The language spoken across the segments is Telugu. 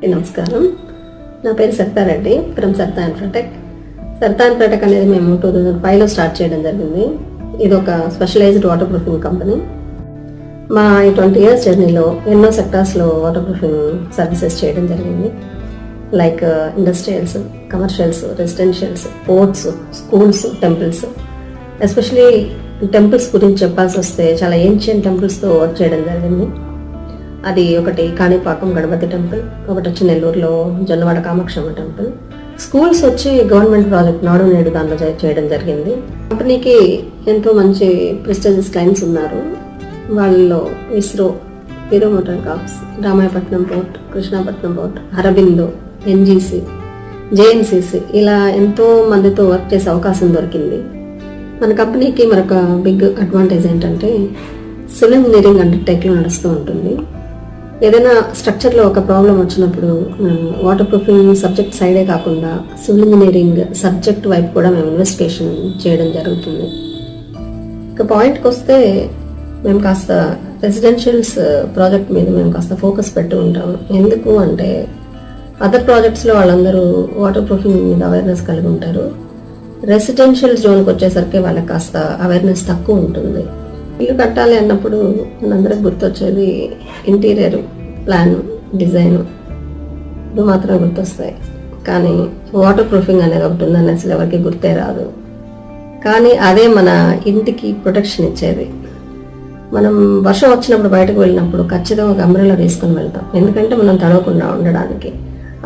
నమస్కారం, నా పేరు సరితారెడ్డి ఫ్రమ్ సరితా ఇన్ఫ్రాటెక్. సరితా ఇన్ఫ్రాటెక్ అనేది మేము 2005లో స్టార్ట్ చేయడం జరిగింది. ఇది ఒక స్పెషలైజ్డ్ వాటర్ ప్రూఫింగ్ కంపెనీ. మా ఈ 20 years జర్నీలో ఎన్నో సెక్టార్స్లో వాటర్ ప్రూఫింగ్ సర్వీసెస్ చేయడం జరిగింది. Like industrials, commercials, residentials, ports, schools, temples. Especially temples గురించి చెప్పాల్సి వస్తే చాలా ఏన్షియన్ టెంపుల్స్తో వర్క్ చేయడం జరిగింది. అది ఒకటి కాణిపాకం గణపతి టెంపుల్, ఒకటి వచ్చి నెల్లూరులో జొన్నవాడ కామాక్షమ్మ టెంపుల్. స్కూల్స్ వచ్చి గవర్నమెంట్ ప్రాజెక్ట్ నాడు నేడు దాంట్లో చేయడం జరిగింది. కంపెనీకి ఎంతో మంచి ప్రెస్టీజియస్ క్లయింట్స్ ఉన్నారు. వాళ్ళలో ISRO, Hero Motor Corps, Ramayapatnam port, Krishnapatnam port, Aurobindo, NGC, JNCC, ఇలా ఎంతో మందితో వర్క్ చేసే అవకాశం దొరికింది. మన కంపెనీకి మరొక బిగ్ అడ్వాంటేజ్ ఏంటంటే సివిల్ ఇంజనీరింగ్ అండర్టేక్లో నడుస్తూ ఉంటుంది. ఏదైనా స్ట్రక్చర్లో ఒక ప్రాబ్లం వచ్చినప్పుడు వాటర్ ప్రూఫింగ్ సబ్జెక్ట్ సైడే కాకుండా సివిల్ ఇంజనీరింగ్ సబ్జెక్ట్ వైపు కూడా మేము ఇన్వెస్టిగేషన్ చేయడం జరుగుతుంది. ఇక పాయింట్కి వస్తే మేము కాస్త రెసిడెన్షియల్స్ ప్రాజెక్ట్ మీద మేము కాస్త ఫోకస్ పెట్టి ఉంటాము. ఎందుకు అంటే అదర్ ప్రాజెక్ట్స్లో వాళ్ళందరూ వాటర్ ప్రూఫింగ్ మీద అవేర్నెస్ కలిగి ఉంటారు. రెసిడెన్షియల్ జోన్కి వచ్చేసరికి వాళ్ళకి కాస్త అవేర్నెస్ తక్కువ ఉంటుంది. ఇల్లు కట్టాలి అన్నప్పుడు మనందరికి గుర్తొచ్చేది ఇంటీరియర్ ప్లాన్, డిజైన్, ఇవి మాత్రం గుర్తొస్తాయి. కానీ వాటర్ ప్రూఫింగ్ అనేది ఒకటి ఉందని అసలు ఎవరికి గుర్తే రాదు. కానీ అదే మన ఇంటికి ప్రొటెక్షన్ ఇచ్చేది. మనం వర్షం వచ్చినప్పుడు బయటకు వెళ్ళినప్పుడు ఖచ్చితంగా ఒక అంబ్రెల్లా తీసుకొని వెళ్తాం, ఎందుకంటే మనం తడవకుండా ఉండడానికి.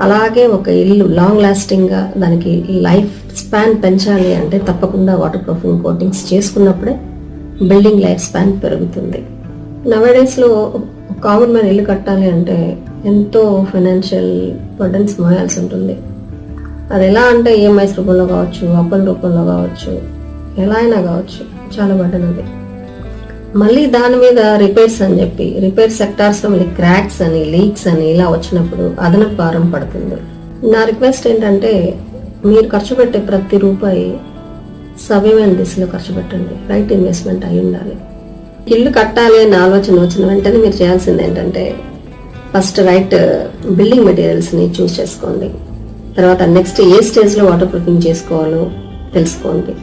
అలాగే ఒక ఇల్లు లాంగ్ లాస్టింగ్గా దానికి లైఫ్ స్పాన్ పెంచాలి అంటే తప్పకుండా వాటర్ ప్రూఫింగ్ కోటింగ్స్ చేసుకున్నప్పుడే బిల్డింగ్ లైఫ్ స్పాన్ పెరుగుతుంది. నవేడేస్లో కామన్ మ్యాన్ ఇల్లు కట్టాలి అంటే ఎంతో ఫైనాన్షియల్ బర్డన్స్ మోయాల్సి ఉంటుంది. అది ఎలా అంటే ఈఎంఐస్ రూపంలో కావచ్చు, అప్పుల రూపంలో కావచ్చు, ఎలా అయినా కావచ్చు, చాలా బర్డన్ అది. మళ్ళీ దాని మీద రిపేర్స్ అని చెప్పి రిపేర్ సెక్టార్స్లో మళ్ళీ క్రాక్స్ అని, లీక్స్ అని ఇలా వచ్చినప్పుడు అదనపు భారం పడుతుంది. నా రిక్వెస్ట్ ఏంటంటే మీరు ఖర్చు పెట్టే ప్రతి రూపాయి సవ్యమైన దిశలో ఖర్చు పెట్టండి. రైట్ ఇన్వెస్ట్మెంట్ అయి ఉండాలి. ఇల్లు కట్టాలి అనే ఆలోచన వచ్చిన వెంటనే మీరు చేయాల్సింది ఏంటంటే ఫస్ట్ రైట్ బిల్డింగ్ మెటీరియల్స్ని చూస్ చేసుకోండి. తర్వాత నెక్స్ట్ ఏ స్టేజ్లో వాటర్ ప్రూఫింగ్ చేసుకోవాలో తెలుసుకోండి.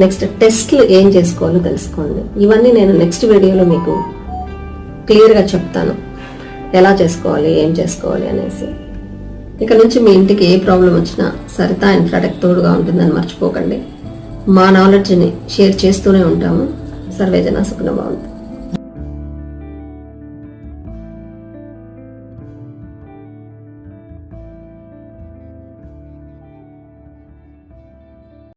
నెక్స్ట్ టెస్ట్లు ఏం చేసుకోవాలో తెలుసుకోండి. ఇవన్నీ నేను నెక్స్ట్ వీడియోలో మీకు క్లియర్గా చెప్తాను, ఎలా చేసుకోవాలి, ఏం చేసుకోవాలి అనేసి. ఇక నుంచి మీ ఇంటికి ఏ ప్రాబ్లం వచ్చినా సరితా ఇన్ఫ్రాటెక్ తోడుగా ఉంటుందని మర్చిపోకండి. మా నాలెడ్జ్ని షేర్ చేస్తూనే ఉంటాము. సర్వేజన సుఖనభవంతు.